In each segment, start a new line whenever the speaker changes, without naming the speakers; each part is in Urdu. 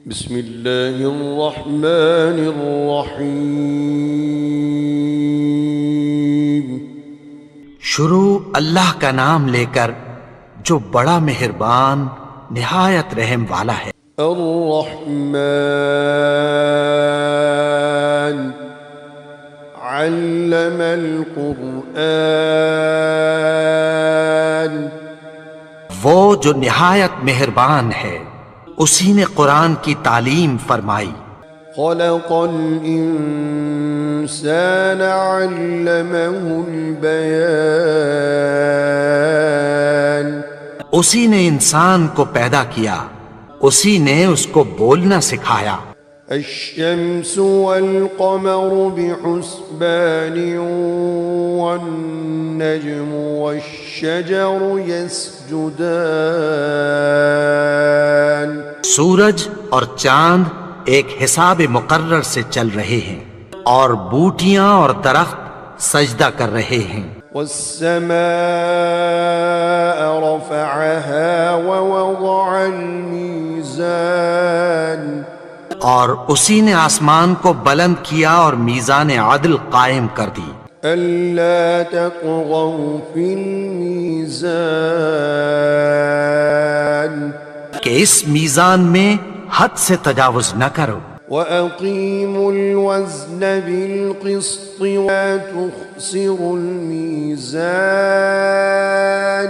بسم اللہ الرحمن الرحیم۔
شروع اللہ کا نام لے کر جو بڑا مہربان نہایت رحم والا ہے۔
الرحمن علم القرآن،
وہ جو نہایت مہربان ہے اسی نے قرآن کی تعلیم فرمائی۔
خلق الانسان علمہ البیان،
اسی نے انسان کو پیدا کیا، اسی نے اس کو بولنا سکھایا۔
الشمس والقمر بحسبان والنجم والشجر يسجدان،
سورج اور چاند ایک حساب مقرر سے چل رہے ہیں اور بوٹیاں اور درخت سجدہ کر رہے ہیں۔
والسماء رفعها ووضع الميزان،
اور اسی نے آسمان کو بلند کیا اور میزان عدل قائم کر دی۔
ألا تطغوا في الميزان،
کہ اس میزان میں حد سے تجاوز نہ کرو۔
وأقيموا الوزن بالقسط ولا تخسروا الميزان،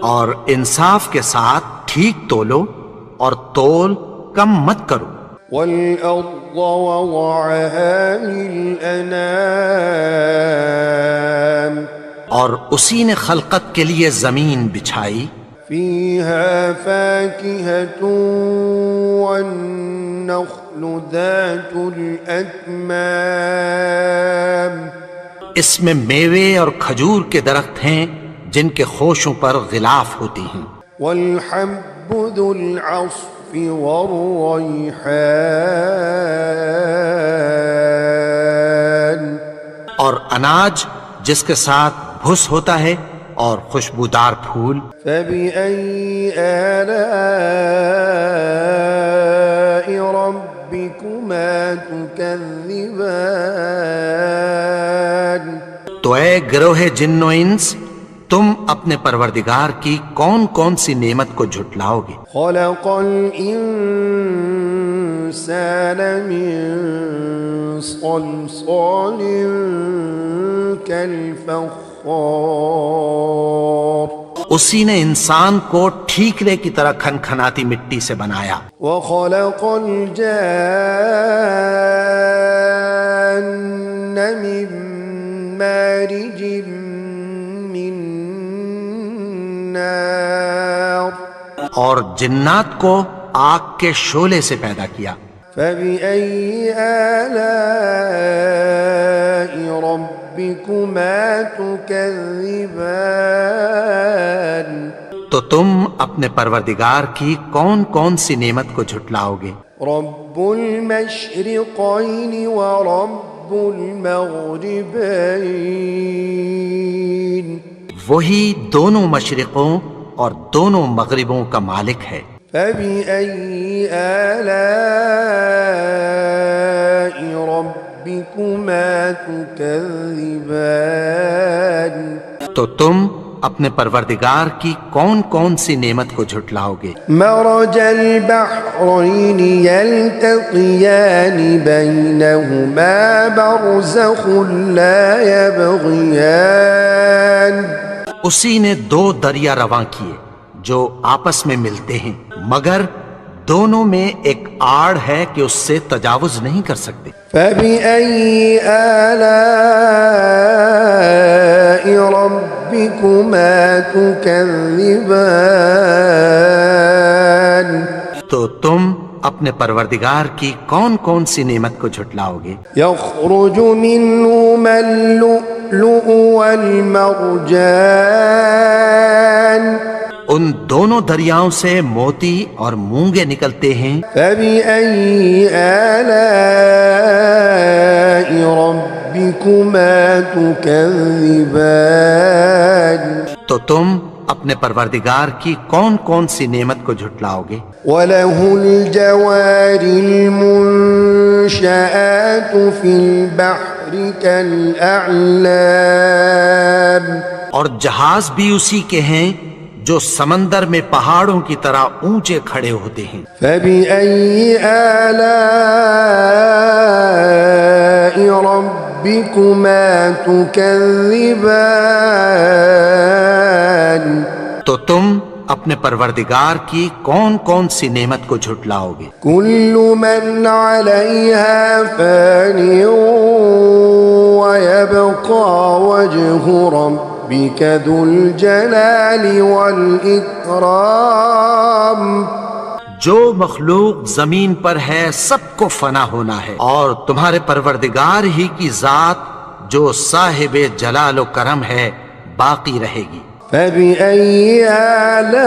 اور انصاف کے ساتھ ٹھیک تولو اور تول کم مت کرو۔
والأرض وضعها للأنام،
اور اسی نے خلقت کے لیے زمین بچھائی،
فيها فاكهة والنخل ذات الأكمام،
اس میں میوے اور کھجور کے درخت ہیں جن کے خوشوں پر غلاف ہوتی ہیں،
والحب ذو العصف والريحان،
اور اناج جس کے ساتھ بھس ہوتا ہے اور خوشبودار پھول۔
فبأي آلاء ربكما تكذبان،
تو اے گروہ جن و انس، تم اپنے پروردگار کی کون کون سی نعمت کو جھٹلاؤ گے؟
خلق الإنسان من صلصال كالفخار،
اسی نے انسان کو ٹھیکرے کی طرح کھنکھناتی مٹی سے بنایا۔
وخلق الجان من مارج من نار،
اور جنات کو آگ کے شعلے سے پیدا کیا۔
فبأي آلاء ربكما تكذبان،
تو تم اپنے پروردگار کی کون کون سی نعمت کو جھٹلاؤ گے؟
رب المشرقين ورب المغربين،
وہی دونوں مشرقوں اور دونوں مغربوں کا مالک ہے۔
فبأي آلاء ربكما تكذبان،
تو تم اپنے پروردگار کی کون کون سی نعمت کو جھٹلاؤ گے؟
مرج البحرين يلتقيان بينهما برزخ لا يبغيان،
اسی نے دو دریا رواں کیے جو آپس میں ملتے ہیں، مگر دونوں میں ایک آڑ ہے کہ اس سے تجاوز نہیں کر سکتے۔
فبأي آلاء ربكما تكذبان،
تو تم اپنے پروردگار کی کون کون سی نعمت کو جھٹلاؤ گے؟
يخرج منهما اللؤلؤ والمرجان،
ان دونوں دریاؤں سے موتی اور مونگے نکلتے ہیں۔
فبأي آلاء ربكما تكذبان،
تو تم اپنے پروردگار کی کون کون سی نعمت کو جھٹلاؤ گے؟
وَلَهُ الْجَوَارِ الْمُنشَآتُ فِي الْبَحْرِ كَالْأَعْلَامِ،
اور جہاز بھی اسی کے ہیں جو سمندر میں پہاڑوں کی طرح اونچے کھڑے ہوتے ہیں۔
فَبِأَيِّ آلَاءِ رَبِّكُمَا تُكَذِّبَانِ،
تو تم اپنے پروردگار کی کون کون سی نعمت کو جھٹلاؤ گے؟
كُلُّ مَنْ عَلَيْهَا فَانٍ وَيَبْقَى وَجْهُ رَبِّكَ ذُو الْجَلَالِ وَالْإِكْرَامِ۔
جو مخلوق زمین پر ہے سب کو فنا ہونا ہے، اور تمہارے پروردگار ہی کی ذات جو صاحب جلال و کرم ہے باقی رہے گی۔
فَبِأَيِّ آلَاءِ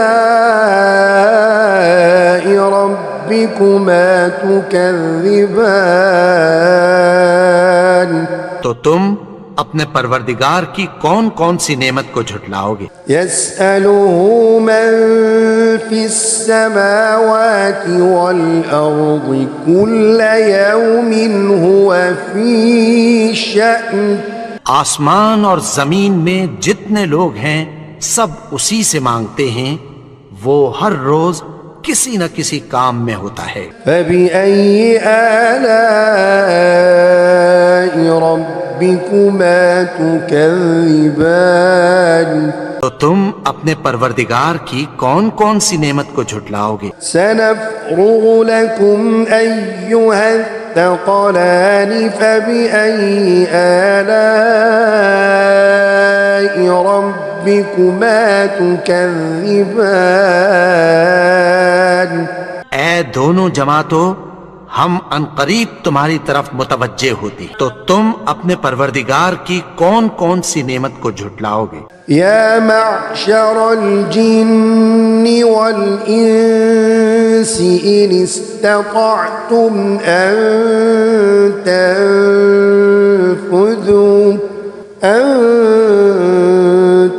رَبِّكُمَا تُكَذِّبَانِ،
تو تم اپنے پروردگار کی کون کون سی نعمت کو جھٹلاؤ گے؟
يَسْأَلُهُ مَن فِي السَّمَاوَاتِ وَالْأَرْضِ كُلَّ يَوْمٍ هُوَ فِي شَأْنٍ۔
آسمان اور زمین میں جتنے لوگ ہیں سب اسی سے مانگتے ہیں، وہ ہر روز کسی نہ کسی کام میں ہوتا ہے۔
فَبِأَيِّ آلَاءِ رَبِّكُمَا تُكَذِّبَانِ،
تو تم اپنے پروردگار کی کون کون سی نعمت کو جھٹلاؤ گے؟
سَنَفْرُغُ لَكُمْ أَيُّهَا الثَّقَلَانِ فَبِأَيِّ آلَاءِ رَبِّكُمَا تُكَذِّبَانِ۔
اے دونوں جماعتوں، ہم عنقریب تمہاری طرف متوجہ ہوتے، تو تم اپنے پروردگار کی کون کون سی نعمت کو جھٹلاؤ گے؟
يا معشر الجن والإنس إن استطعتم أن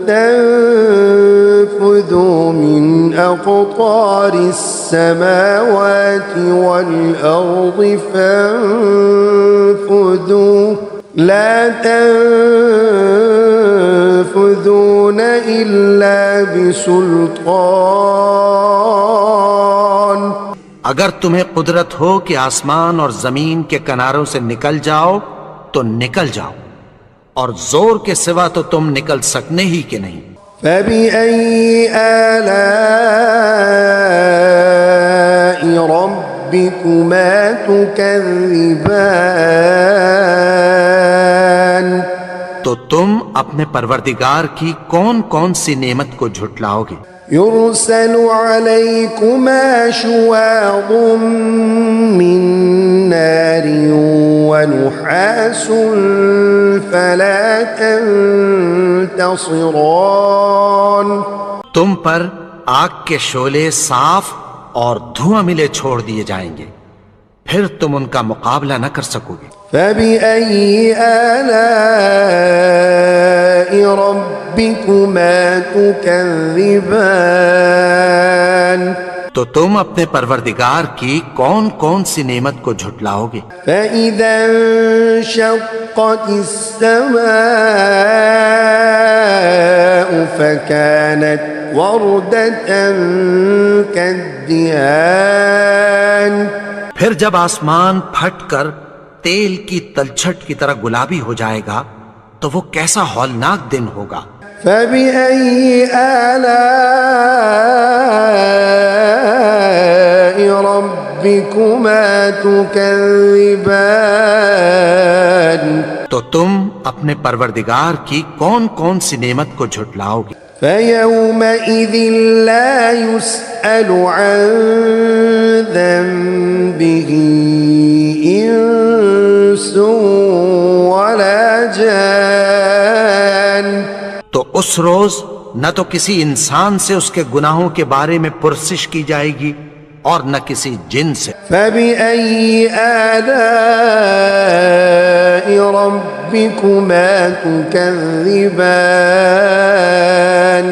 تنفذوا من أقطار السماوات والأرض فانفذوا لا تنفذون إلا بسلطان۔
اگر تمہیں قدرت ہو کہ آسمان اور زمین کے کناروں سے نکل جاؤ تو نکل جاؤ، اور زور کے سوا تو تم نکل سکنے ہی کہ نہیں۔
فَبِأَيِّ آلَاءِ رَبِّكُمَا تُكَذِّبَانِ،
تو تم اپنے پروردگار کی کون کون سی نعمت کو جھٹلاؤ گے؟
يُرْسَلُ عَلَيْكُمَا شُوَاظٌ مِّن نَّارٍ وَنُحَاسٌ فَلَا تَنتَصِرَانِ،
تم پر آگ کے شعلے صاف اور دھواں ملے چھوڑ دیے جائیں گے، پھر تم ان کا مقابلہ نہ کر سکو گے۔
فَبِأَيِّ آلَاءِ رَبِّكُمَا تُكَذِّبَانِ،
تو تم اپنے پروردگار کی کون کون سی نعمت کو جھٹلاؤ گے؟
فَإِذَا انشَقَّتِ السَّمَاءُ فَكَانَتْ وَرْدَةً كَالدِّهَانِ،
پھر جب آسمان پھٹ کر تیل کی تلچھٹ کی طرح گلابی ہو جائے گا تو وہ کیسا ہولناک دن ہوگا۔
فَبِأَيِّ آلَاءِ رَبِّكُمَا تُكَذِّبَانِ،
تو تم اپنے پروردگار کی کون کون سی نعمت کو جھٹلاؤ گے؟
فَيَوْمَئِذٍ لَا يُسْأَلُ عَن ذَنبِهِ إِنسٌ وَلَا جَانٌ،
تو اس روز نہ تو کسی انسان سے اس کے گناہوں کے بارے میں پرسش کی جائے گی اور نہ کسی جن سے۔
فَبِأَيِّ آلَاءِ رَبِّكُمَا تُكَذِّبَانِ،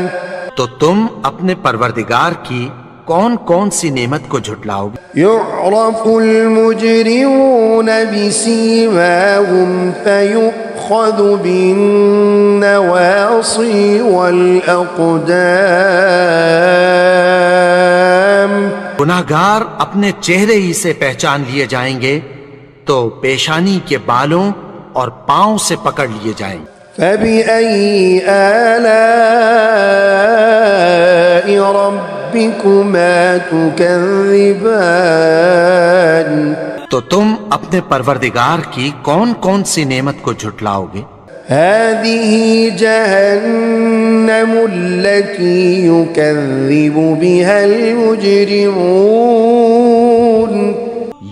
تو تم اپنے پروردگار کی کون کون سی نعمت کو جھٹلاؤ گے؟
يعرف المجرمون بسيماهم فيؤخذ بالنواصي والأقدام
گناہگار اپنے چہرے ہی سے پہچان لیے جائیں گے تو پیشانی کے بالوں اور پاؤں سے پکڑ لیے جائیں گے۔
فبأي آلاء ربكما تكذبان
تو تم اپنے پروردگار کی کون کون سی نعمت کو جھٹلاؤ گے؟
هذه جهنم التي يكذب بها المجرمون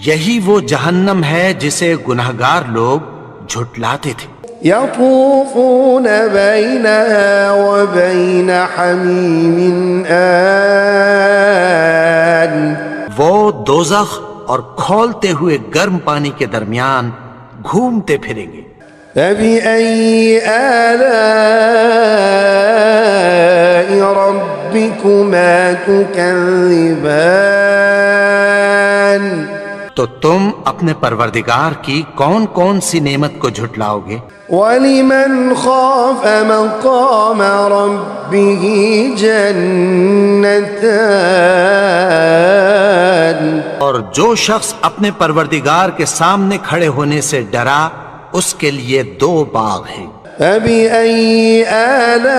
یہی وہ جہنم ہے جسے گناہگار لوگ جھٹلاتے تھے۔
يطوفون بينها وبين حميم آن
وہ دوزخ اور کھولتے ہوئے گرم پانی کے درمیان گھومتے پھریں گے۔
فبأي آلاء ربكما تكذبان
تو تم اپنے پروردگار کی کون کون سی نعمت کو جھٹلاؤ گے؟
ولمن خاف مقام ربه جنتان
اور جو شخص اپنے پروردگار کے سامنے کھڑے ہونے سے ڈرا اس کے لیے دو باغ ہیں۔
فبأي آلاء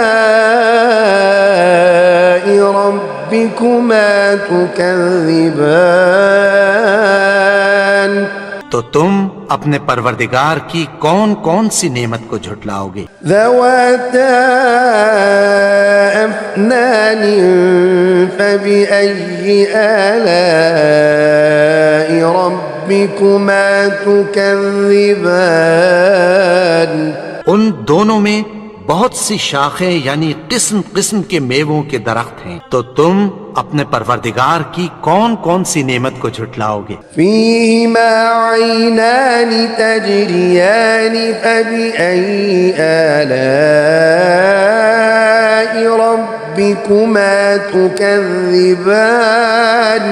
ربكما تكذبان
تو تم اپنے پروردگار کی کون کون سی نعمت کو جھٹلاؤ گے؟
ذواتا أفنان فبأي آلاء ربكما تكذبان
ان دونوں میں بہت سی شاخیں یعنی قسم قسم کے میووں کے درخت ہیں، تو تم اپنے پروردگار کی کون کون سی نعمت کو جھٹلاؤ گے؟
فيهما عينان تجريان فبأي آلاء ربكما تكذبان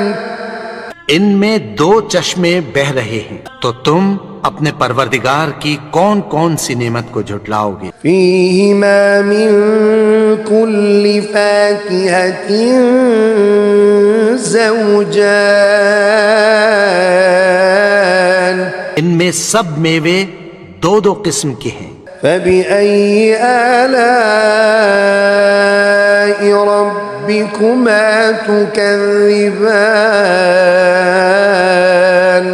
ان میں دو چشمے بہ رہے ہیں، تو تم اپنے پروردگار کی کون کون سی نعمت کو جھٹلاؤ گے؟
فيهما من كل فاكهة زوجان
ان میں سب میوے دو دو قسم کے ہیں۔
فبأي آلاء ربكما تكذبان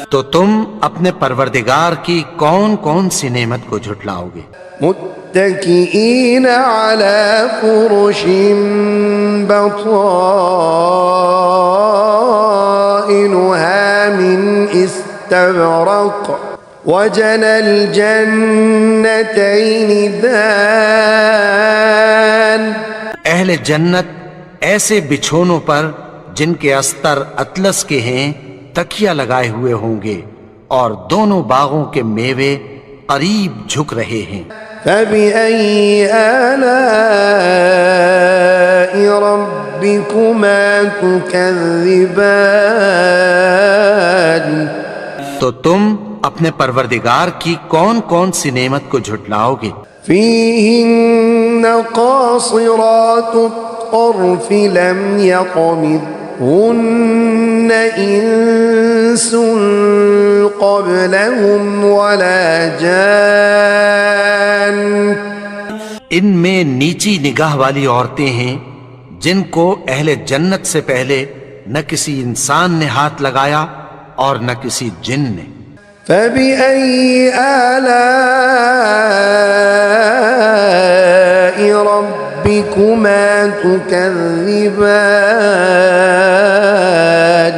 تو تم اپنے پروردگار کی کون کون سی نعمت کو جھٹلاؤ گے؟
متكئين على فرش بطائنها من استبرق وجنى الجنتين دان
اہل جنت ایسے بچھونوں پر جن کے استر اطلس کے ہیں تکیہ لگائے ہوئے ہوں گے اور دونوں باغوں کے میوے قریب جھک رہے ہیں۔
فبأي آلاء ربكما تكذبان
تو تم اپنے پروردگار کی کون کون سی نعمت کو جھٹلاؤ گے؟
فيهن قاصرات الطرف لم يطمثهن إنس قبلهم ولا جان
ان میں نیچی نگاہ والی عورتیں ہیں جن کو اہل جنت سے پہلے نہ کسی انسان نے ہاتھ لگایا اور نہ کسی جن نے۔
فبأي آلاء ربكما تكذبان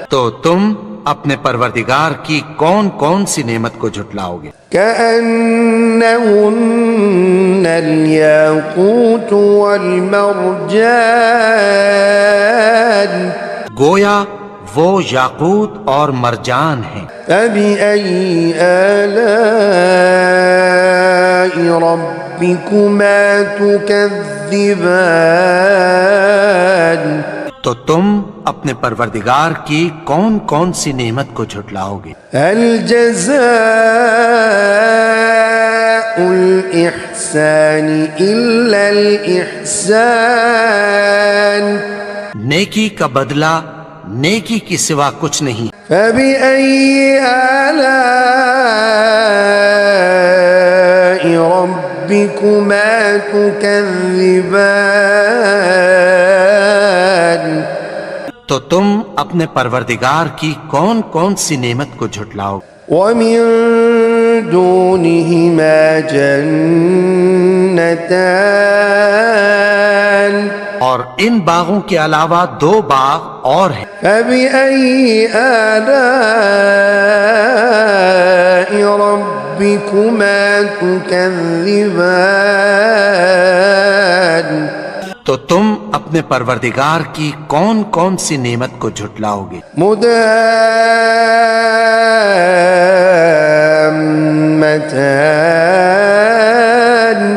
تو تم اپنے پروردگار کی کون کون سی نعمت کو جھٹلاؤ گے؟
كأنهن الياقوت والمرجان
گویا وہ یاقوت اور مرجان ہیں۔
فبأي آلاء ربكما تكذبان تكذبان
تو تم اپنے پروردگار کی کون کون سی نعمت کو جھٹلاؤ گے؟
هل جزاء الإحسان إلا الإحسان
نیکی کا بدلہ نیکی کی سوا کچھ نہیں۔
فبأي آلاء ربكما تكذبان
تو تم اپنے پروردگار کی کون کون سی نعمت کو جھٹلاؤ؟
ومن دونهما جنتان
اور ان باغوں کے علاوہ دو باغ اور ہیں۔
فبأي آلاء ربكما تكذبان
تو تم اپنے پروردگار کی کون کون سی نعمت کو جھٹلاؤ گے؟
مدهامتان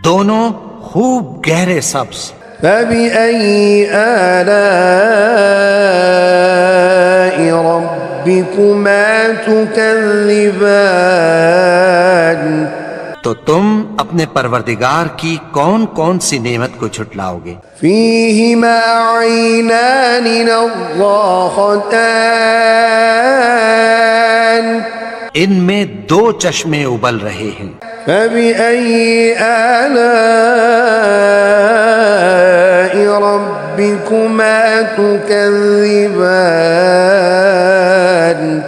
دونوں خوب گہرے سبز۔
فبأي آلاء ربكما تكذبان
تو تم اپنے پروردگار کی کون کون سی نعمت کو جھٹلاؤ گے؟
فيهما عينان نضاختان
ان میں دو چشمے ابل رہے ہیں۔
فبأي آلاء ربكما تكذبان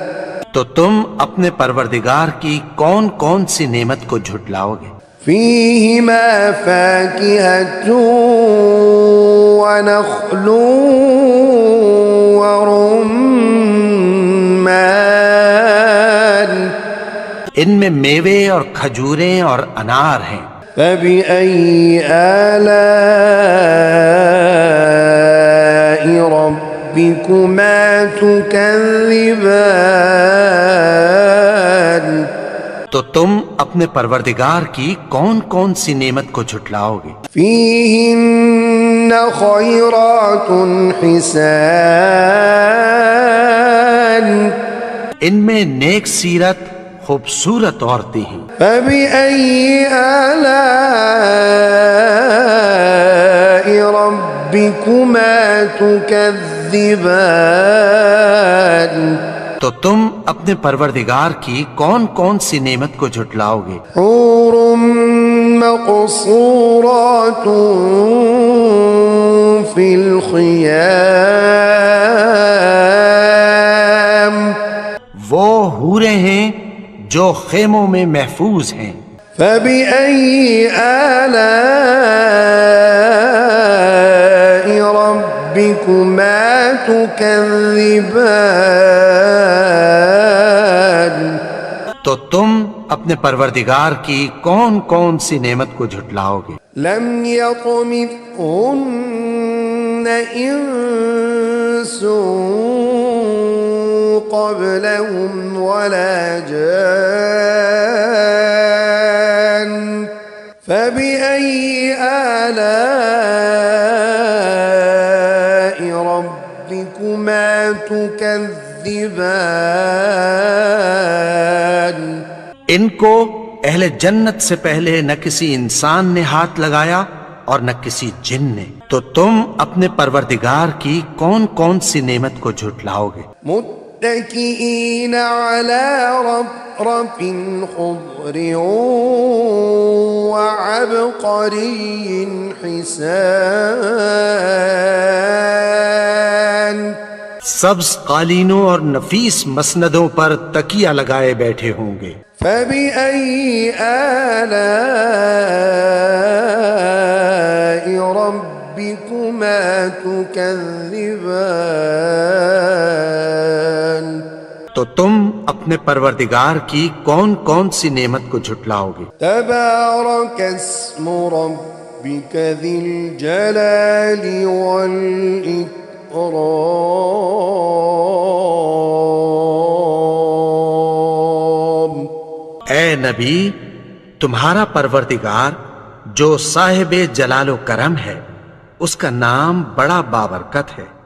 تو تم اپنے پروردگار کی کون کون سی نعمت کو جھٹلاؤ گے؟
فيهما فاكهة ونخل ورمان
ان میں میوے اور کھجوریں اور انار ہیں۔
فبأي آلاء ربكما تكذبان
تو تم اپنے پروردگار کی کون کون سی نعمت کو جھٹلاؤ گے؟
فيهن خيرات حسان
ان میں نیک سیرت خوبصورت عورتیں ہیں۔
فبأي آلاء ربكما تكذبان
تو تم اپنے پروردگار کی کون کون سی نعمت کو جھٹلاؤ گے؟
حور مقصورات في الخيام
وہ حوریں ہیں جو خیموں میں محفوظ ہیں۔
فبأي آلاء ربكما تكذبان تو
تم اپنے پروردگار کی کون کون سی نعمت کو جھٹلاؤ گے؟
لم يطمثهن انس قبلهم ولا جان فبأي آلاء ربكما تكذبان
ان کو اہل جنت سے پہلے نہ کسی انسان نے ہاتھ لگایا اور نہ کسی جن نے، تو تم اپنے پروردگار کی کون کون سی نعمت کو جھٹلاؤ گے؟
متكئين على رفرف خضر وعبقري حسان
سبز قالینوں اور نفیس مسندوں پر تکیہ لگائے بیٹھے ہوں گے۔
فبأي آلاء ربكما تكذبان
تو تم اپنے پروردگار کی کون کون سی نعمت کو جھٹلاؤ گے؟
تبارك اسم ربك ذي الجلال والإكرام
اے نبی، تمہارا پروردگار جو صاحب جلال و کرم ہے، اس کا نام بڑا بابرکت ہے۔